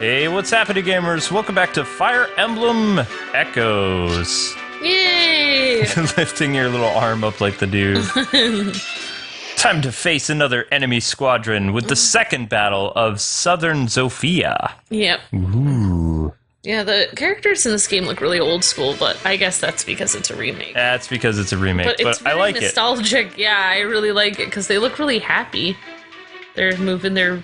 Hey, what's happening, gamers? Welcome back to Fire Emblem Echoes. Yay! Lifting your little arm up like the dude. Time to face another enemy squadron with the second battle of Southern Zofia. Yep. Ooh. Yeah, the characters in this game look really old school, but I guess that's because it's a remake. That's because it's a remake, but I like nostalgic. Yeah, I really like it because they look really happy. They're moving their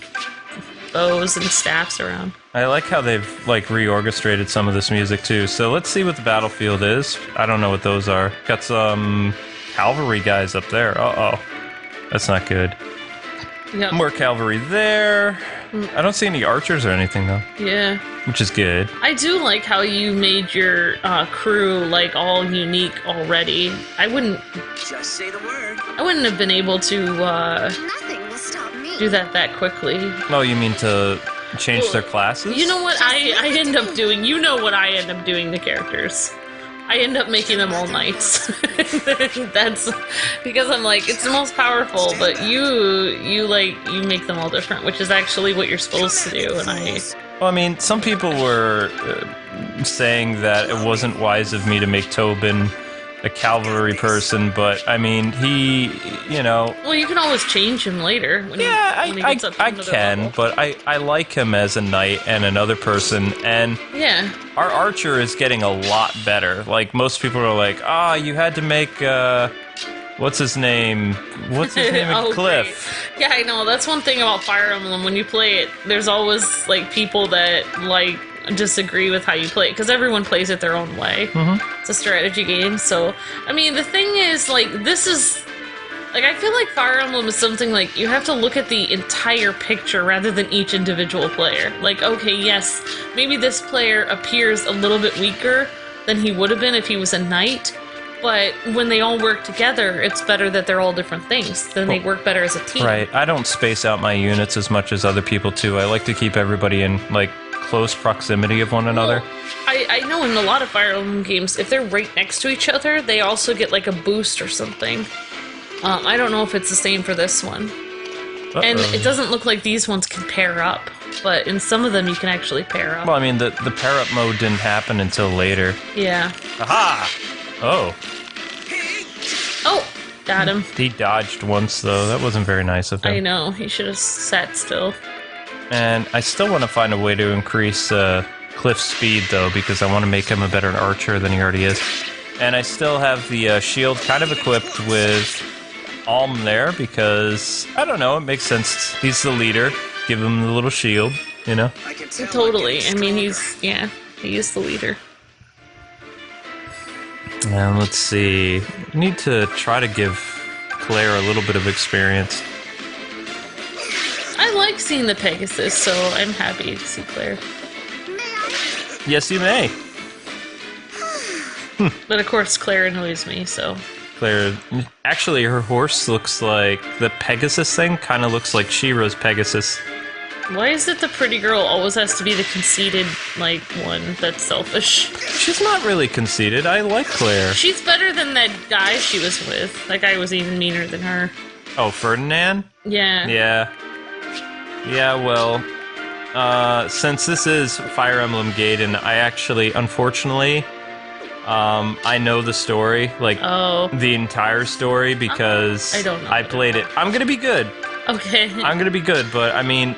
bows and staffs around. I like how they've like reorchestrated some of this music too. So let's see what the battlefield is. I don't know what those are. Got some cavalry guys up there. Uh-oh. That's not good. Yep. More cavalry there. I don't see any archers or anything though. Yeah. Which is good. I do like how you made your crew like all unique already. I wouldn't just say the word. I wouldn't have been able to Nothing will stop me. do that quickly. Oh, you mean to change their classes? You know what I end up doing? You know what I end up doing to characters. I end up making them all knights. That's because I'm like, it's the most powerful, but you make them all different, which is actually what you're supposed to do. And Well, I mean, some people were saying that it wasn't wise of me to make Tobin a cavalry person, but I mean, he, you know. Well, you can always change him later. When he gets up to I another can, level. but I like him as a knight and another person, and yeah, our archer is getting a lot better. Like, most people are like, you had to make, what's his name? What's his name? Oh, Cliff. great. Yeah, I know. That's one thing about Fire Emblem. When you play it, there's always like people that like disagree with how you play it because everyone plays it their own way. It's a strategy game. So, I mean, the thing is, like, this is like, I feel like Fire Emblem is something like you have to look at the entire picture rather than each individual player. Like, okay, yes, maybe this player appears a little bit weaker than he would have been if he was a knight. But when they all work together, it's better that they're all different things. Then they work better as a team. Right. I don't space out my units as much as other people too. I like to keep everybody in like close proximity of one another. Well, I know in a lot of Fire Emblem games, if they're right next to each other, they also get like a boost or something. I don't know if it's the same for this one. Uh-oh. And it doesn't look like these ones can pair up, but in some of them you can actually pair up. Well, I mean, the pair up mode didn't happen until later. Yeah. Aha! Oh. Oh! Got him. He dodged once, though. That wasn't very nice of him. I know. He should have sat still. And I still want to find a way to increase Cliff's speed, though, because I want to make him a better archer than he already is. And I still have the shield kind of equipped with Alm there, because, I don't know, it makes sense. He's the leader. Give him the little shield, you know? Totally. I mean, he is the leader. And let's see. I need to try to give Claire a little bit of experience. I like seeing the Pegasus, so I'm happy to see Claire. Yes, you may. But of course, Claire annoys me, so. Claire, actually, her horse looks like the Pegasus thing. Kind of looks like Shira's Pegasus. Why is it the pretty girl always has to be the conceited, like, one that's selfish? She's not really conceited. I like Claire. She's better than that guy she was with. That guy was even meaner than her. Oh, Ferdinand? Yeah. Yeah. Yeah, well, since this is Fire Emblem Gaiden, I actually, unfortunately, I know the story, like, the entire story, because I don't know. I played it. I'm gonna be good. Okay. I'm gonna be good, but, I mean,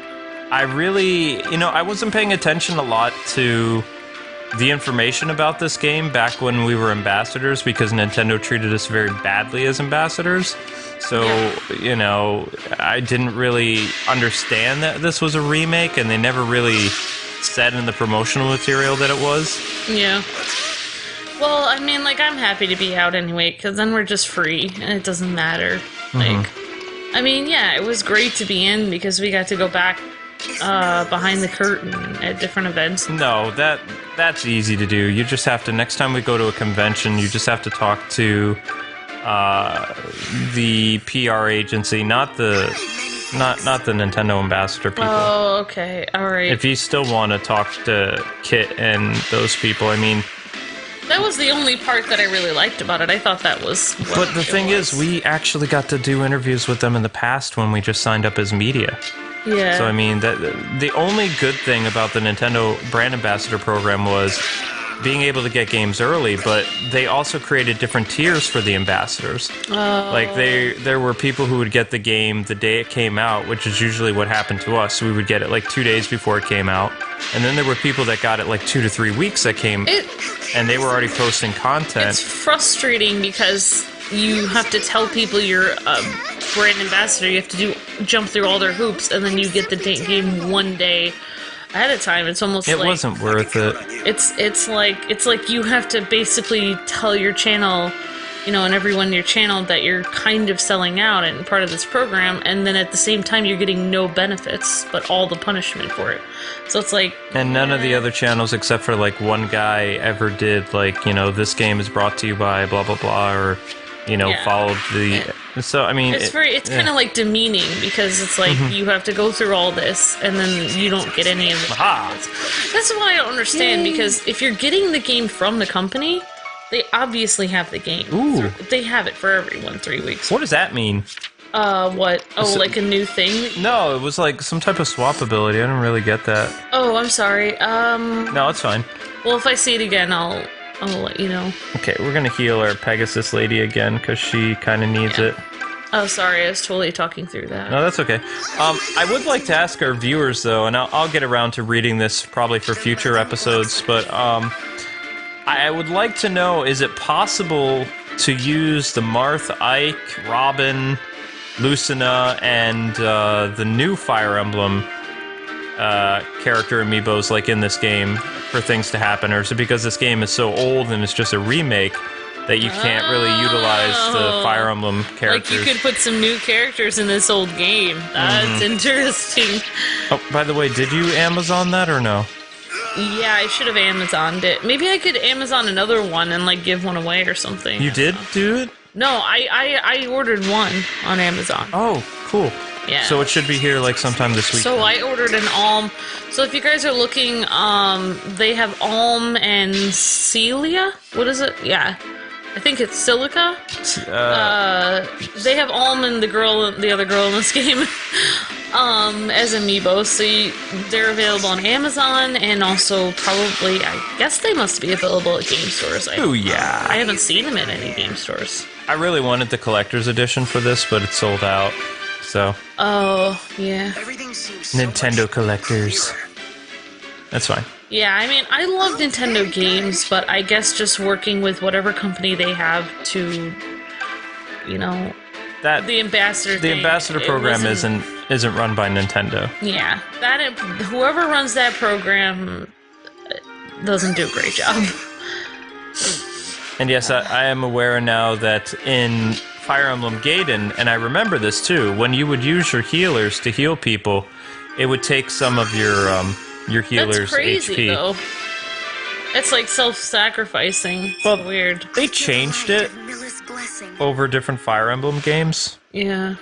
I really, I wasn't paying attention a lot to the information about this game back when we were ambassadors, because Nintendo treated us very badly as ambassadors. So, I didn't really understand that this was a remake, and they never really said in the promotional material that it was. Yeah. Well, I mean, like, I'm happy to be out anyway, because then we're just free, and it doesn't matter. Like, I mean, yeah, it was great to be in, because we got to go back behind the curtain at different events. No, that's easy to do. You just have to, next time we go to a convention, you just have to talk to the PR agency, not the Nintendo ambassador people. Oh, okay, alright. If you still want to talk to Kit and those people, I mean, That was the only part that I really liked about it. I thought that was what But the thing is, we actually got to do interviews with them in the past when we just signed up as media. Yeah. So I mean, the only good thing about the Nintendo Brand Ambassador program was being able to get games early, but they also created different tiers for the ambassadors. Oh. Like there were people who would get the game the day it came out, which is usually what happened to us. We would get it like 2 days before it came out, and then there were people that got it like 2 to 3 weeks and they were already posting content. It's frustrating because you have to tell people you're a brand ambassador. You have to jump through all their hoops, and then you get the game 1 day ahead of time. It's almost it like wasn't worth it. It's like you have to basically tell your channel, and everyone in your channel that you're kind of selling out and part of this program, and then at the same time you're getting no benefits but all the punishment for it. So it's like, and none of the other channels except for like one guy ever did like, this game is brought to you by blah blah blah, or followed the. So I mean, it's kind of like demeaning, because it's like you have to go through all this and then you don't get any of the benefits. That's what I don't understand, because if you're getting the game from the company, they obviously have the game. Ooh. They have it for everyone 3 weeks. What does that mean? What? Oh, like a new thing? No, it was like some type of swap ability. I didn't really get that. Oh, I'm sorry. No, it's fine. Well, if I see it again, I'll let you know. Okay, we're gonna heal our Pegasus lady again because she kind of needs it. Oh, sorry, I was totally talking through that. No, that's okay. I would like to ask our viewers though, and I'll get around to reading this probably for future episodes, but I would like to know: is it possible to use the Marth, Ike, Robin, Lucina, and the new Fire Emblem character amiibos like in this game for things to happen, or is it because this game is so old and it's just a remake that you can't really utilize the Fire Emblem characters? Like you could put some new characters in this old game. That's interesting. Oh, by the way, did you Amazon that or no? Yeah, I should have Amazoned it. Maybe I could Amazon another one and like give one away or something. You did do it? No, I ordered one on Amazon. Oh, cool. Yeah. So it should be here like sometime this week. So I ordered an Alm. So if you guys are looking, they have Alm and Celia. What is it? Yeah. I think it's Celica. They have Alm and the other girl in this game as amiibo. So they're available on Amazon, and also probably, I guess they must be available at game stores. Oh yeah. I haven't seen them at any game stores. I really wanted the collector's edition for this, but it's sold out. So. Oh yeah. Everything seems so Nintendo much collectors. clearer. That's fine. Yeah, I mean, I love Nintendo games, but I guess just working with whatever company they have to, That the ambassador. the ambassador program isn't run by Nintendo. Yeah, whoever runs that program doesn't do a great job. And yes, I am aware now that in Fire Emblem Gaiden, and I remember this too, when you would use your healers to heal people, it would take some of your healer's That's crazy, HP. though. It's like self-sacrificing. It's Well, weird. They changed it Milla's blessing. over different Fire Emblem games. Yeah.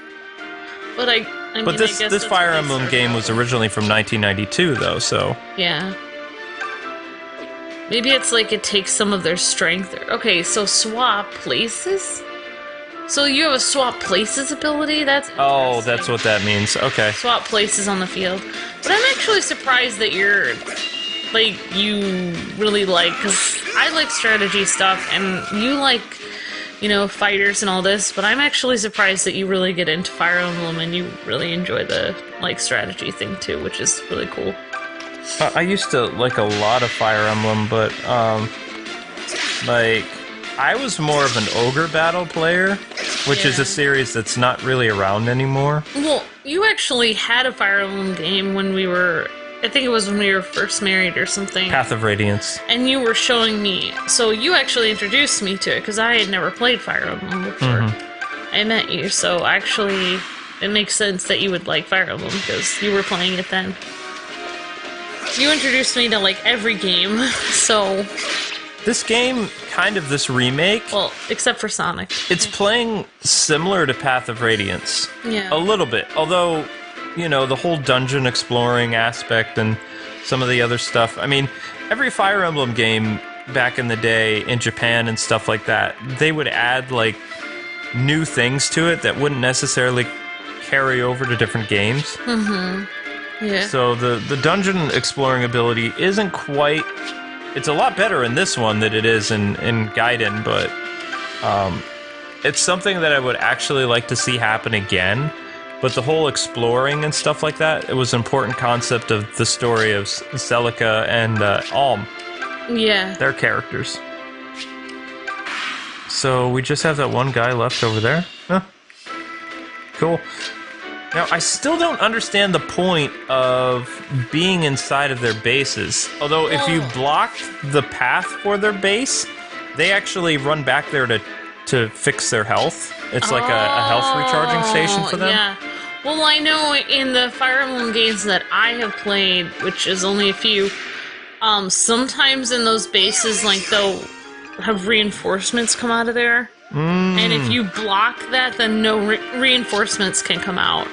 But I mean, But I this guess this that's Fire what they Emblem started game out was with. originally from 1992, though. So Yeah. Maybe it's like it takes some of their strength. Okay, so swap places? So you have a swap places ability? That's oh, interesting. that's what that means. Okay. Swap places on the field. But I'm actually surprised that you really like, because I like strategy stuff, and you like, fighters and all this, but I'm actually surprised that you really get into Fire Emblem and you really enjoy the, strategy thing too, which is really cool. I used to like a lot of Fire Emblem, but I was more of an ogre battle player, which is Yeah. a series that's not really around anymore. Well, you actually had a Fire Emblem game when I think it was when we were first married or something. Path of Radiance. And you were showing me, so you actually introduced me to it, because I had never played Fire Emblem before. I met you, so actually, it makes sense that you would like Fire Emblem, because you were playing it then. You introduced me to, every game, so... This game, this remake, Well, except for Sonic. it's playing similar to Path of Radiance. Yeah. A little bit. Although, the whole dungeon exploring aspect and some of the other stuff. I mean, every Fire Emblem game back in the day in Japan and stuff like that, they would add, new things to it that wouldn't necessarily carry over to different games. Mm-hmm. Yeah. So the dungeon exploring ability isn't quite... It's a lot better in this one than it is in Gaiden, but it's something that I would actually like to see happen again. But the whole exploring and stuff like that, it was an important concept of the story of Celica and Alm. Yeah. Their characters. So we just have that one guy left over there? Huh. Cool. Now, I still don't understand the point of being inside of their bases. Although, if you blocked the path for their base, they actually run back there to fix their health. It's like a health recharging station for them. Yeah. Well, I know in the Fire Emblem games that I have played, which is only a few, sometimes in those bases, like, they'll have reinforcements come out of there. And if you block that, then no reinforcements can come out.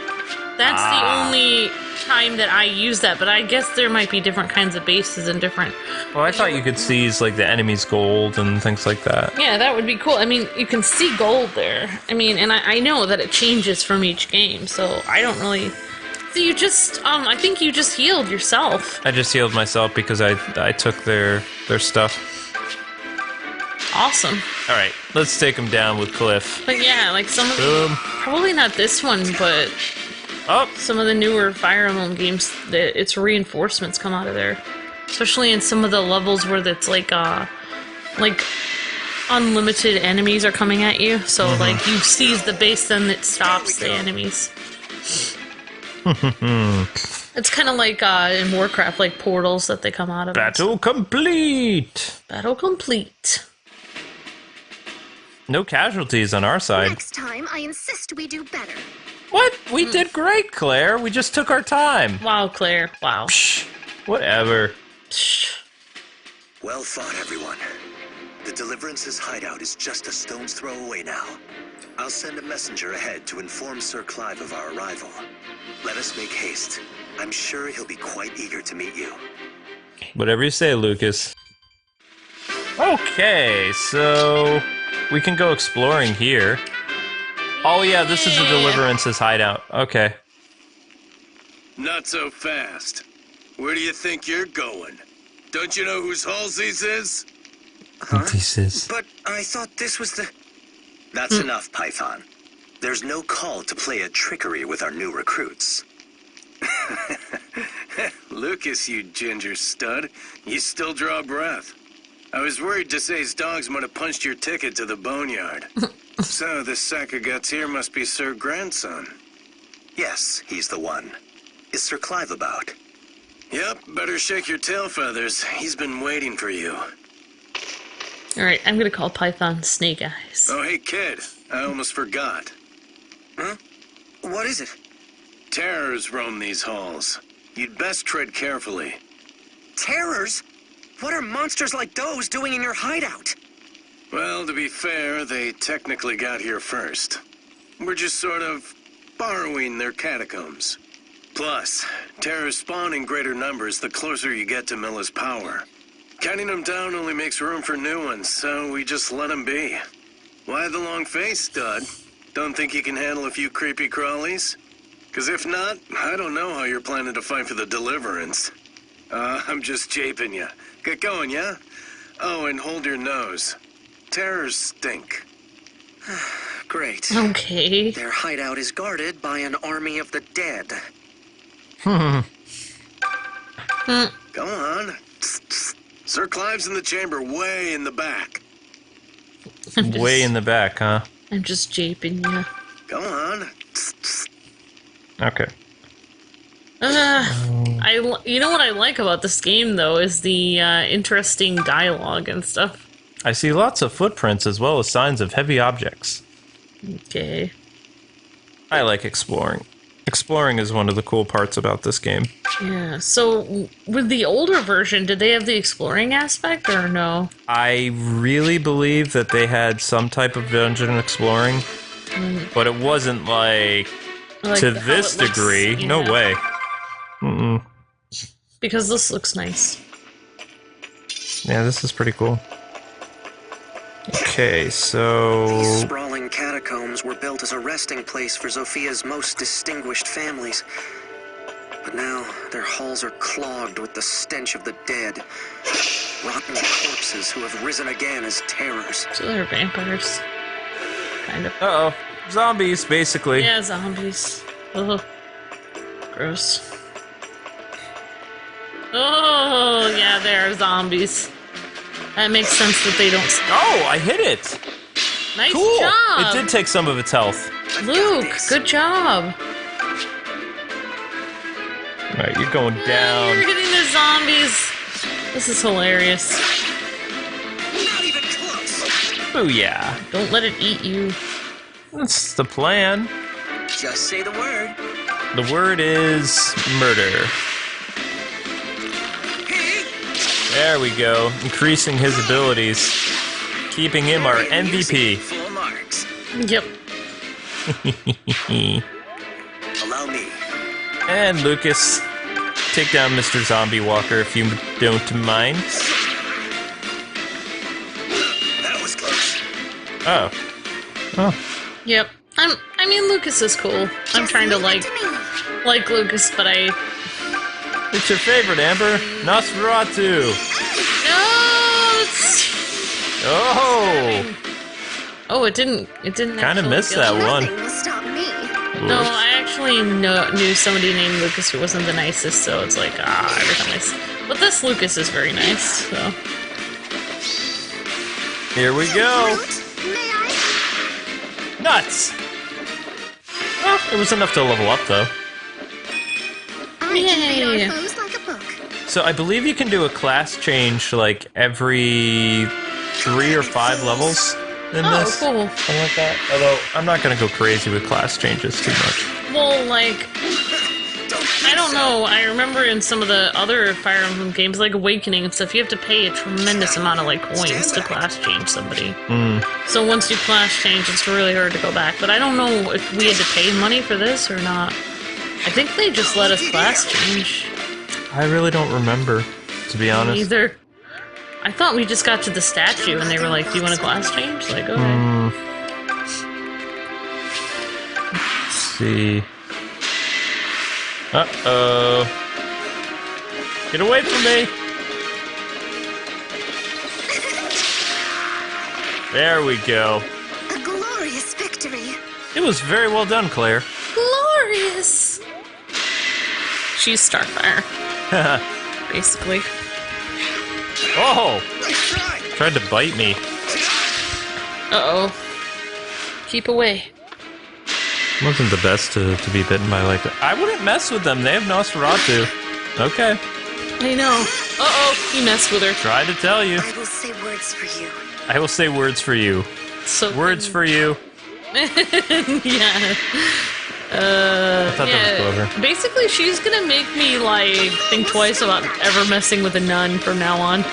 That's the only time that I use that, but I guess there might be different kinds of bases and different... Well, I thought you could seize, like, the enemy's gold and things like that. Yeah, that would be cool. I mean, you can see gold there. I mean, and I know that it changes from each game, so I don't really... So you just, I think you just healed yourself. I just healed myself because I took their stuff. Awesome. Alright, let's take them down with Cliff. But yeah, like some of the... Probably not this one, but... Oh! Some of the newer Fire Emblem games, its reinforcements come out of there. Especially in some of the levels where it's like unlimited enemies are coming at you. So, like, you seize the base, then it stops the enemies. It's kind of like in Warcraft, like portals that they come out of. Battle complete! Battle complete. No casualties on our side. Next time, I insist we do better. What? We did great, Claire. We just took our time. Wow, Claire. Wow. Psh, whatever. Psh. Well fought, everyone. The Deliverances Hideout is just a stone's throw away now. I'll send a messenger ahead to inform Sir Clive of our arrival. Let us make haste. I'm sure he'll be quite eager to meet you. Whatever you say, Lucas. Okay, so we can go exploring here. Oh yeah, this is the Deliverances Hideout. Okay. Not so fast. Where do you think you're going? Don't you know whose halls this is? This is... But I thought this was the... That's enough, Python. There's no call to play a trickery with our new recruits. Lucas, you ginger stud. You still draw breath. I was worried Desai's dogs might have punched your ticket to the boneyard. So, this sack of guts here must be Sir Grandson. Yes, he's the one. Is Sir Clive about? Yep, better shake your tail feathers. He's been waiting for you. Alright, I'm gonna call Python Snake Eyes. Oh, hey, kid. I almost forgot. Huh? What is it? Terrors roam these halls. You'd best tread carefully. Terrors? What are monsters like those doing in your hideout? Well, to be fair, they technically got here first. We're just sort of borrowing their catacombs. Plus, terrors spawn in greater numbers the closer you get to Milla's power. Counting them down only makes room for new ones, so we just let them be. Why the long face, stud? Don't think you can handle a few creepy crawlies? 'Cause if not, I don't know how you're planning to fight for the Deliverance. I'm just japing you. Get going, yeah? Oh, and hold your nose. Terrors stink. Great. Okay. Their hideout is guarded by an army of the dead. Come on. Sir Clive's in the chamber way in the back. Way in the back, huh? I'm just japing you. Come on. Okay. You know what I like about this game, though, is the interesting dialogue and stuff. I see lots of footprints as well as signs of heavy objects. Okay. I like exploring. Exploring is one of the cool parts about this game. Yeah, so with the older version, did they have the exploring aspect or no? I really believe that they had some type of dungeon exploring, but it wasn't like to how this it looks, degree. you No know? way. Mm-mm. Because this looks nice. Yeah, this is pretty cool. Okay, so... These sprawling Catacombs were built as a resting place for Zofia's most distinguished families. But now, their halls are clogged with the stench of the dead. Rotten corpses who have risen again as terrors. So they're vampires. Kind of. Uh-oh. Zombies, basically. Yeah, zombies. Ugh. Gross. Oh, yeah, they are zombies. That makes sense that they don't... Oh, I hit it! Nice Cool! job! It did take some of its health. Luke, good job. Alright, you're going down. You're hitting the zombies. This is hilarious. Not even close! Oh yeah. Don't let it eat you. That's the plan. Just say the word. The word is murder. There we go. Increasing his abilities. Keeping him our MVP. Full marks. Yep. Allow me. And Lucas, take down Mr. Zombie Walker if you don't mind. That was close. Oh. Oh. Yep. I mean, Lucas is cool. I'm trying to like Lucas, but I... What's your favorite, Amber? Nosferatu. No! It's... Oh! Oh, it didn't Kind of actually missed kill that me. one. Nothing will stop me. No, I actually knew somebody named Lucas who wasn't the nicest, so it's like, every time But this Lucas is very nice, so... Here we go. Fruit, may I? Nuts! Well, it was enough to level up, though. I can read Yay. our foes like a book. So I believe you can do a class change, like, every 3 or 5 levels in Oh, this. cool. Something like that. Although, I'm not gonna go crazy with class changes too much. Well, like... I don't know, I remember in some of the other Fire Emblem games, like Awakening and stuff, you have to pay a tremendous amount of, like, coins to class change somebody. So once you class change, it's really hard to go back. But I don't know if we had to pay money for this or not. I think they just let us class change. I really don't remember, to be honest. Either. I thought we just got to the statue and they were like, do you want a class change? Like, okay. Let's see. Uh-oh. Get away from me! There we go. A glorious victory. It was very well done, Claire. Glorious! She's Starfire, basically. Oh! Nice try. Tried to bite me. Uh-oh. Keep away. Wasn't the best to be bitten by like that. I wouldn't mess with them. They have Nosferatu. Okay. I know. Uh-oh, he messed with her. Try to tell you. I will say words for you. I will say words for you. So Words for you. yeah. I thought that was clever. Basically, she's gonna make me, like, think twice about ever messing with a nun from now on.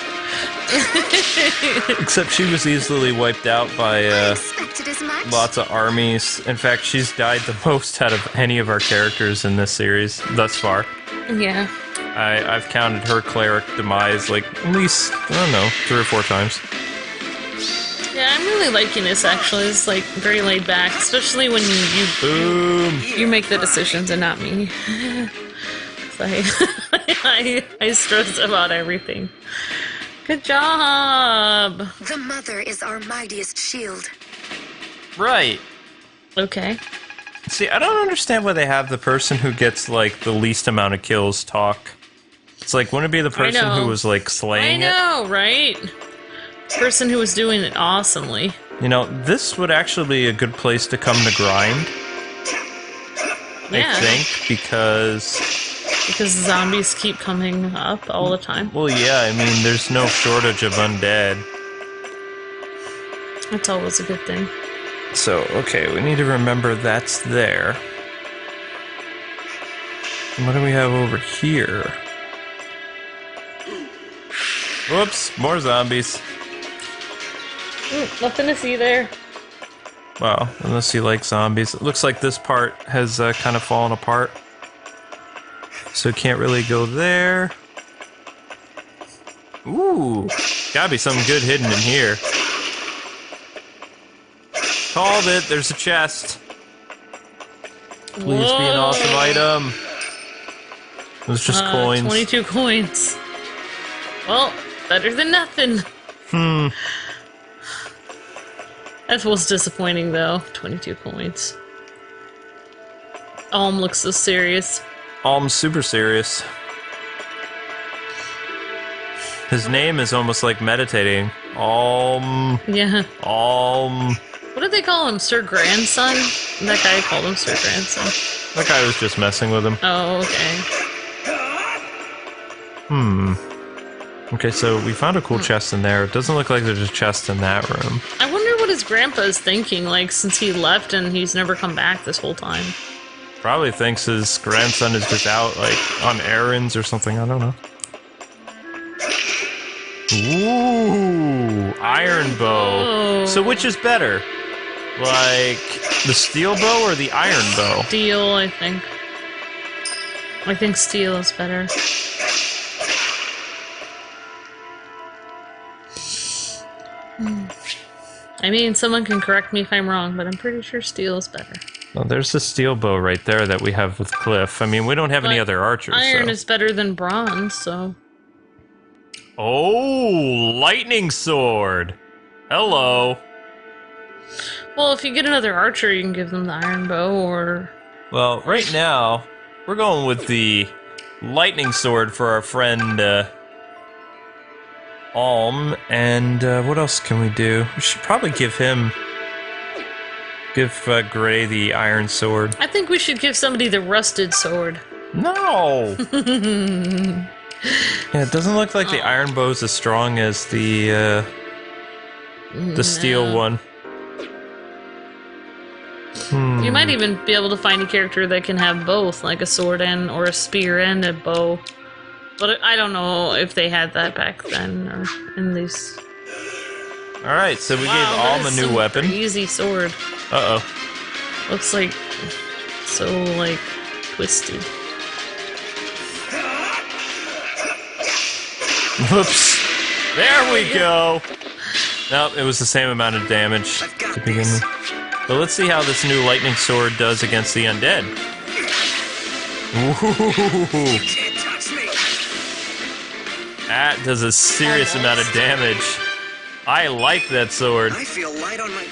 Except she was easily wiped out by Expected as much. lots of armies. In fact, she's died the most out of any of our characters in this series thus far. Yeah. I've counted her cleric demise like at least, I don't know, 3 or 4 times. Yeah, I'm really liking this, actually. It's, like, very laid back, especially when Boom! you make the decisions and not me. 'Cause I stress about everything. Good job! The mother is our mightiest shield. Right. Okay. See, I don't understand why they have the person who gets, like, the least amount of kills talk. It's like, wouldn't it be the person know. who was, like, I slaying it? know, right? Person who was doing it awesomely. You know, this would actually be a good place to come to grind, Yeah. I think, because... Because zombies keep coming up all the time. Well, yeah, I mean, there's no shortage of undead. That's always a good thing. So, okay, we need to remember that's there. And what do we have over here? Whoops, more zombies. Nothing to see there. Wow, unless you like zombies. It looks like this part has kind of fallen apart. So can't really go there. Ooh, gotta be something good hidden in here. Called it. There's a chest. Please be an awesome item. It was just coins. 22 coins. Well, better than nothing. That was disappointing, though. 22 coins. Alm looks so serious. Alm's super serious. His name is almost like meditating. Alm. Yeah. Alm. What did they call him? Sir Grandson? That guy called him Sir Grandson. That guy was just messing with him. Oh, okay. Okay, so we found a cool chest in there. It doesn't look like there's a chest in that room. I wonder what his grandpa is thinking, like, since he left and he's never come back this whole time. Probably thinks his grandson is just out, like, on errands or something. I don't know. Ooh, iron bow. Oh. So which is better? Like, the steel bow or the iron bow? Steel, I think. I think steel is better. I mean, someone can correct me if I'm wrong, but I'm pretty sure steel is better. Well, there's the steel bow right there that we have with Cliff. I mean, we don't have any But other archers, Iron so. is better than bronze, so... Oh, lightning sword. Hello. Well, if you get another archer, you can give them the iron bow, or... Well, right now, we're going with the lightning sword for our friend, Alm. And, what else can we do? We should probably give him... Give, Gray the iron sword. I think we should give somebody the rusted sword. No! Yeah, it doesn't look like the iron bow's as strong as the steel one. You might even be able to find a character that can have both, like a sword and or a spear and a bow. But I don't know if they had that back then or in these. Alright, so we gave that Alm a is new some weapon. Easy sword. Uh-oh. Looks like so like twisted. Whoops. There we go. Nope, it was the same amount of damage to begin with. But let's see how this new lightning sword does against the undead. Ooh. Can't touch me. That does a serious amount of damage. I like that sword. I feel light on my...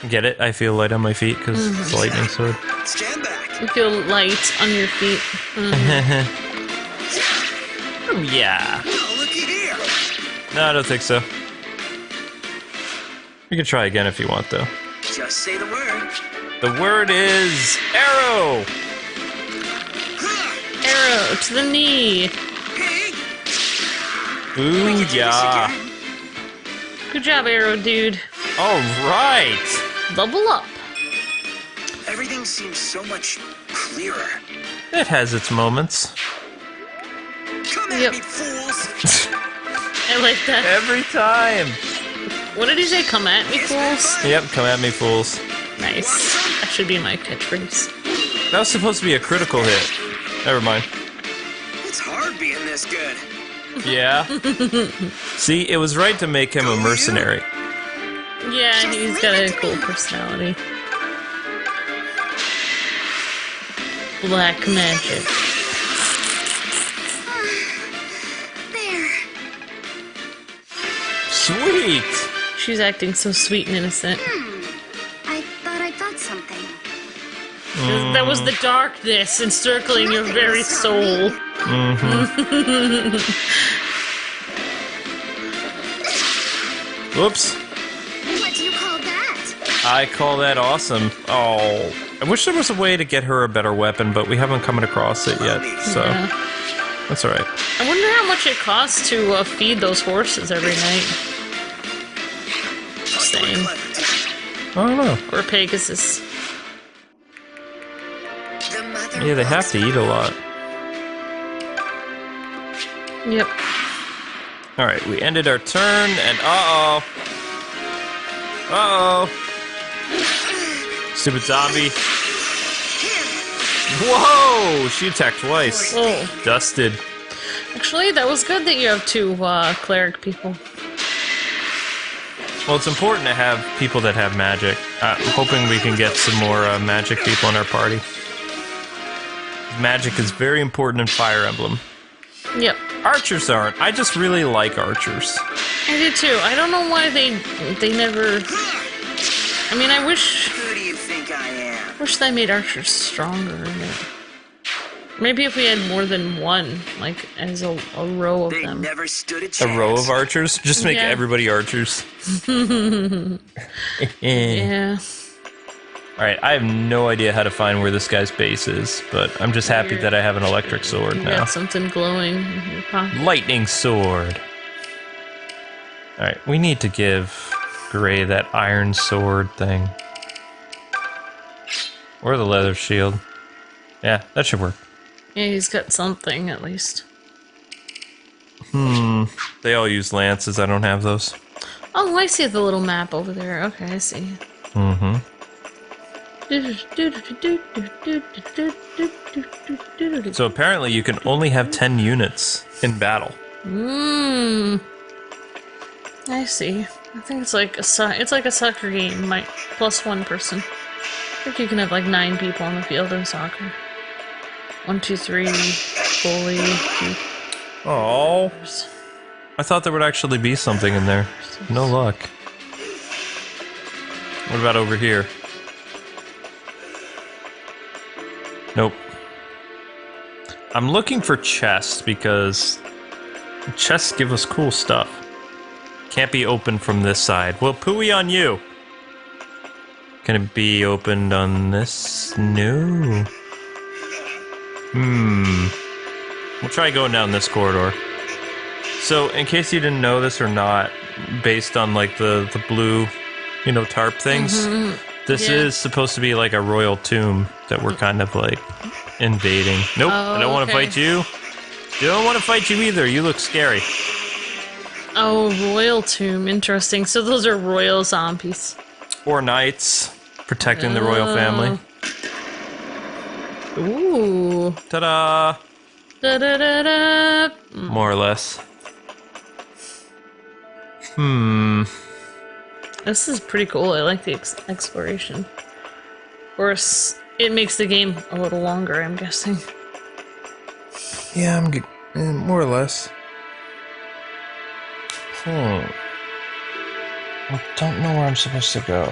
Get it? I feel light on my feet because it's a lightning sword. Stand back. You feel light on your feet. Oh, yeah. Oh, looky here. No, I don't think so. You can try again if you want, though. Just say the word. The word is arrow. Arrow to the knee. Pig. Booyah. Good job, Arrow dude. All right. Double up. Everything seems so much clearer. It has its moments. Come at Yep. me, fools. I like that. Every time. What did he say? Come at me, fools? Yep, come at me, fools. Nice. That should be my catchphrase. That was supposed to be a critical hit. Never mind. It's hard being this good. Yeah. See, it was right to make him a mercenary. Yeah, he's got a cool personality. Black magic. There. Sweet. She's acting so sweet and innocent. I thought I got something. That was the darkness encircling your very soul. Whoops. What do you call that? I call that awesome. Oh, I wish there was a way to get her a better weapon, but we haven't come across it yet, so Yeah. that's alright. I wonder how much it costs to feed those horses every night. Just saying. I don't know. Or Pegasus. The mother Yeah, they have to eat a lot. Yep. Alright, we ended our turn, and uh-oh. Uh-oh. Stupid zombie. Whoa! She attacked twice. Oh. Dusted. Actually, that was good that you have two cleric people. Well, it's important to have people that have magic. I'm hoping we can get some more magic people in our party. Magic is very important in Fire Emblem. Yep. Archers aren't. I just really like archers. I do too. I don't know why they never... I mean, I wish... Who do you think I am? Wish they made archers stronger. Maybe if we had more than one, like, as a row of They them. never stood a chance. A row of archers? Just make Yeah. everybody archers. Yeah. Alright, I have no idea how to find where this guy's base is, but I'm just happy that I have an electric sword You now. got something glowing in your pocket. Lightning sword. Alright, we need to give Gray that iron sword thing. Or the leather shield. Yeah, that should work. Yeah, he's got something, at least. They all use lances, I don't have those. Oh, I see the little map over there. Okay, I see. Mm-hmm. So apparently you can only have 10 units in battle. I see. I think it's like a soccer game, like plus one person. I think you can have like 9 people on the field in soccer. 1, 2, 3, goalie. Oh, I thought there would actually be something in there. No luck. What about over here? Nope. I'm looking for chests because chests give us cool stuff. Can't be opened from this side. Well, pooey on you. Can it be opened on this? No. We'll try going down this corridor. So, in case you didn't know this or not, based on like the blue, tarp things, this is supposed to be like a royal tomb that we're kind of like invading. Nope, I don't want to fight you. Don't want to fight you either. You look scary. Oh, royal tomb. Interesting. So those are royal zombies. Or knights protecting the royal family. Ooh. Ta-da! Da da da da. More or less. This is pretty cool. I like the exploration. Of course, it makes the game a little longer, I'm guessing. Yeah, I'm good. More or less. I don't know where I'm supposed to go.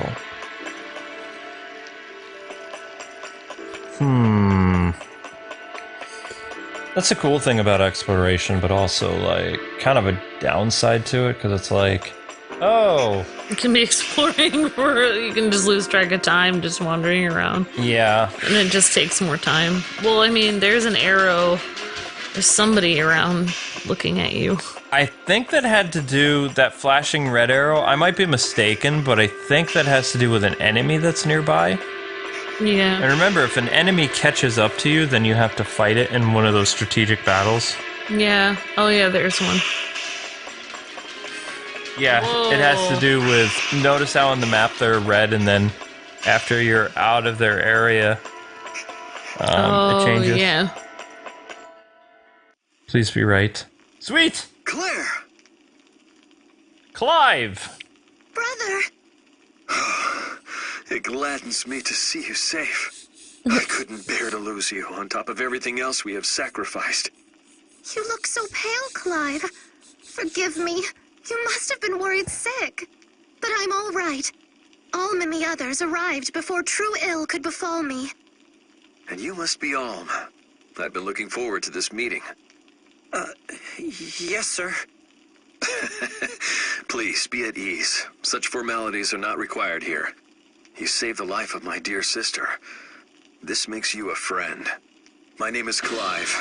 That's a cool thing about exploration, but also, like, kind of a downside to it, because it's like, oh! You can be exploring for, you can just lose track of time just wandering around. Yeah. And it just takes more time. Well, I mean, there's an arrow. There's somebody around looking at you. I think that had to do, that flashing red arrow, I might be mistaken, but I think that has to do with an enemy that's nearby. Yeah. And remember, if an enemy catches up to you, then you have to fight it in one of those strategic battles. Yeah. Oh, yeah, there's one. Yeah, Whoa. it has to do with, notice how on the map they're red, and then after you're out of their area, it changes. Yeah. Please be right. Sweet! Claire! Clive! Brother, It gladdens me to see you safe. I couldn't bear to lose you, on top of everything else we have sacrificed. you look so pale, Clive. Forgive me. You must have been worried sick. But I'm all right. Alm and the others arrived before true ill could befall me. And you must be Alm. I've been looking forward to this meeting. Yes, sir. Please, be at ease. Such formalities are not required here. You saved the life of my dear sister. This makes you a friend. My name is Clive,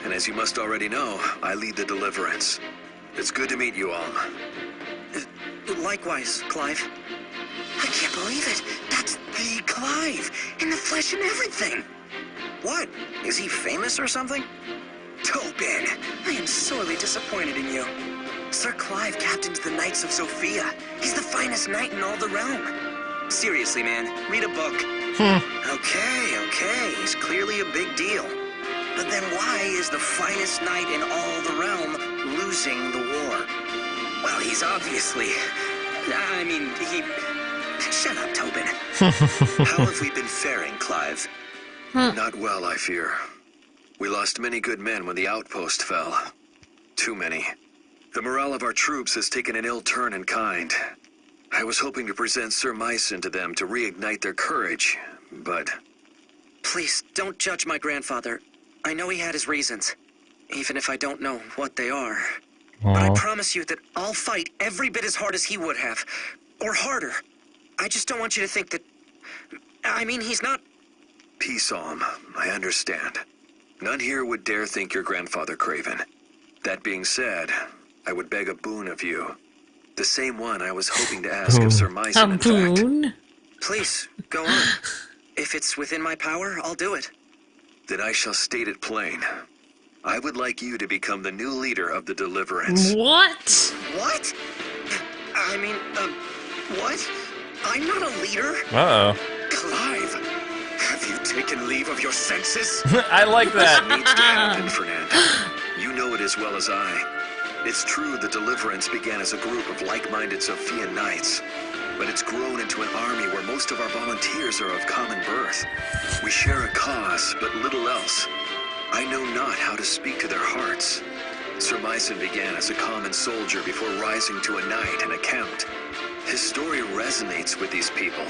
and as you must already know, I lead the Deliverance. It's good to meet you, Alm. Likewise, Clive. I can't believe it. That's the Clive, in the flesh and everything. What? Is he famous or something? Tobin, I am sorely disappointed in you. Sir Clive captains the Knights of Zofia. He's the finest knight in all the realm. Seriously, man, read a book. Okay, he's clearly a big deal. But then why is the finest knight in all the realm losing the war? Well, he's obviously I mean, he... Shut up, Tobin. How have we been faring, Clive? Not well, I fear. We lost many good men when the outpost fell. Too many. The morale of our troops has taken an ill turn in kind. I was hoping to present Sir Myson to them to reignite their courage, but... Please, don't judge my grandfather. I know he had his reasons, even if I don't know what they are. But I promise you that I'll fight every bit as hard as he would have, or harder. I just don't want you to think that... I mean, he's not... Peace, Alm. I understand. None here would dare think your grandfather craven. That being said, I would beg a boon of you. The same one I was hoping to ask of Sir Myson, in fact. Please, go on. If it's within my power, I'll do it. Then I shall state it plain. I would like you to become the new leader of the Deliverance. What? What? I mean, what? I'm not a leader. Uh-oh. Clive, have you taken leave of your senses? I like that. This needs to happen, Fernand. You know it as well as I. It's true the Deliverance began as a group of like-minded Zofian knights, but it's grown into an army where most of our volunteers are of common birth. We share a cause, but little else. I know not how to speak to their hearts. Sir Myson began as a common soldier before rising to a knight and a count. His story resonates with these people.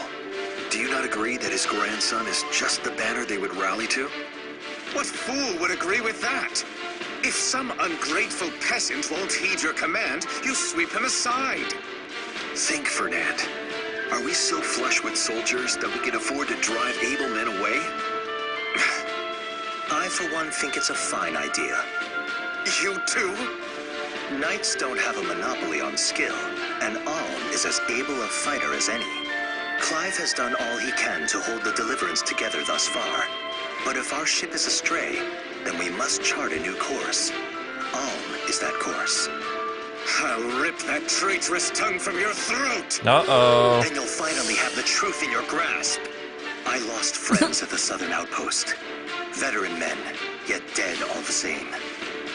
Do you not agree that his grandson is just the banner they would rally to? What fool would agree with that? If some ungrateful peasant won't heed your command, you sweep him aside. Think, Fernand. Are we so flush with soldiers that we can afford to drive able men away? I, for one, think it's a fine idea. You too? Knights don't have a monopoly on skill, and Alm is as able a fighter as any. Clive has done all he can to hold the Deliverance together thus far. But if our ship is astray, then we must chart a new course. Alm is that course. I'll rip that traitorous tongue from your throat! Uh-oh. Then you'll finally have the truth in your grasp. I lost friends at the southern outpost. Veteran men, yet dead all the same.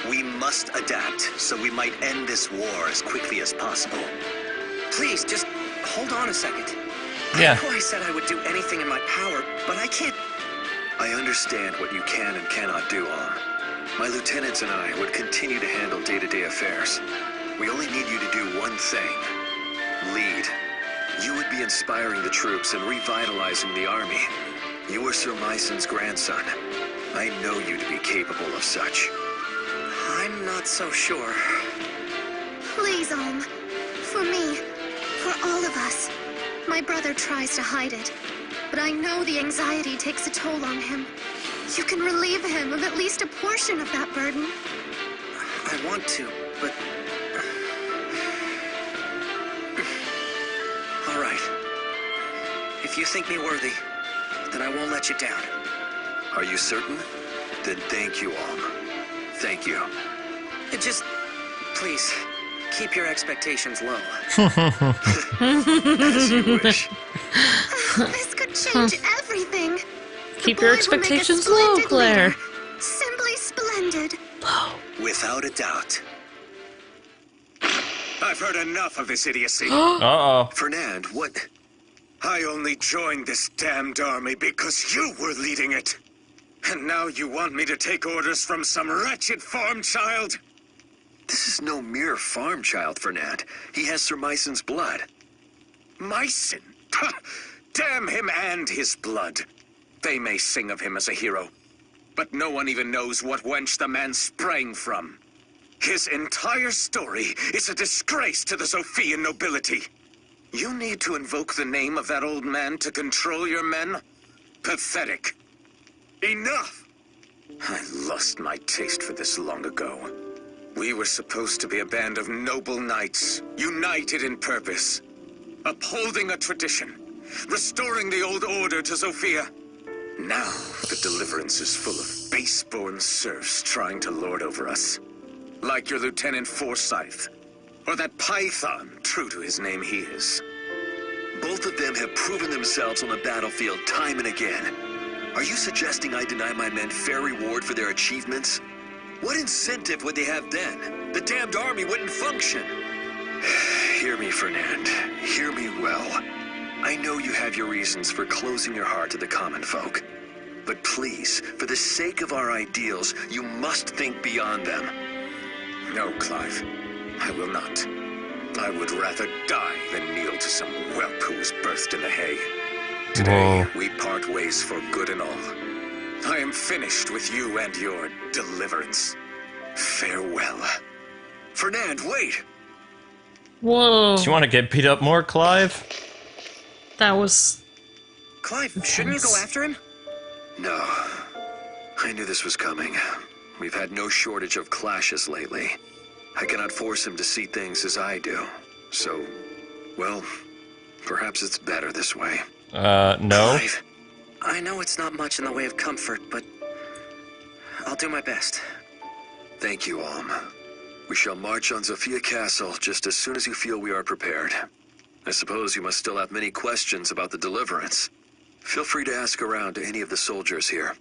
We must adapt, so we might end this war as quickly as possible. Please, just hold on a second. Yeah. I know I said I would do anything in my power, but I can't... I understand what you can and cannot do, Alm. My lieutenants and I would continue to handle day-to-day affairs. We only need you to do one thing. Lead. You would be inspiring the troops and revitalizing the army. You are Sir Myson's grandson. I know you to be capable of such. I'm not so sure. Please, Alm. For me. For all of us. My brother tries to hide it. But I know the anxiety takes a toll on him. You can relieve him of at least a portion of that burden. I want to, but... All right. If you think me worthy, then I won't let you down. Are you certain? Then thank you, Alm. Thank you. Just, please, keep your expectations low. As you wish. This could change everything. Keep your expectations low, Claire. Simply splendid. Without a doubt. I've heard enough of this idiocy. Uh-oh. Fernand, what? I only joined this damned army because you were leading it. And now you want me to take orders from some wretched farm child? This is no mere farm child, Fernand. He has Sir Myson's blood. Myson? Ha! Damn him and his blood. They may sing of him as a hero, but no one even knows what wench the man sprang from. His entire story is a disgrace to the Zofian nobility. You need to invoke the name of that old man to control your men? Pathetic. Enough! I lost my taste for this long ago. We were supposed to be a band of noble knights, united in purpose, upholding a tradition, restoring the old order to Zofia. Now, the Deliverance is full of base-born serfs trying to lord over us. Like your Lieutenant Forsyth, or that Python, true to his name he is. Both of them have proven themselves on the battlefield time and again. Are you suggesting I deny my men fair reward for their achievements? What incentive would they have then? The damned army wouldn't function. Hear me, Fernand. Hear me well. I know you have your reasons for closing your heart to the common folk. But please, for the sake of our ideals, you must think beyond them. No, Clive. I will not. I would rather die than kneel to some whelp who was birthed in the hay. Today, we part ways for good and all. I am finished with you and your deliverance. Farewell. Fernand, wait! Whoa. Do you want to get beat up more, Clive? That was... Clive, shouldn't you go after him? No. I knew this was coming. We've had no shortage of clashes lately. I cannot force him to see things as I do. So, well, perhaps it's better this way. No. Clive, I know it's not much in the way of comfort, but I'll do my best. Thank you, Alm. We shall march on Zofia Castle just as soon as you feel we are prepared. I suppose you must still have many questions about the Deliverance. Feel free to ask around to any of the soldiers here.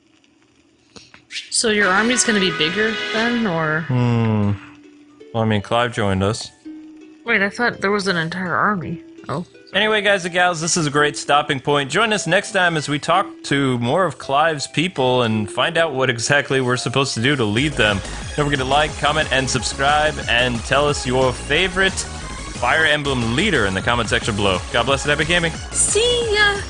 So your army's gonna be bigger then, or...? Well, I mean, Clive joined us. Wait, I thought there was an entire army. Oh. Anyway, guys and gals, this is a great stopping point. Join us next time as we talk to more of Clive's people and find out what exactly we're supposed to do to lead them. Don't forget to like, comment, and subscribe, and tell us your favorite Fire Emblem leader in the comment section below. God bless and happy gaming. See ya!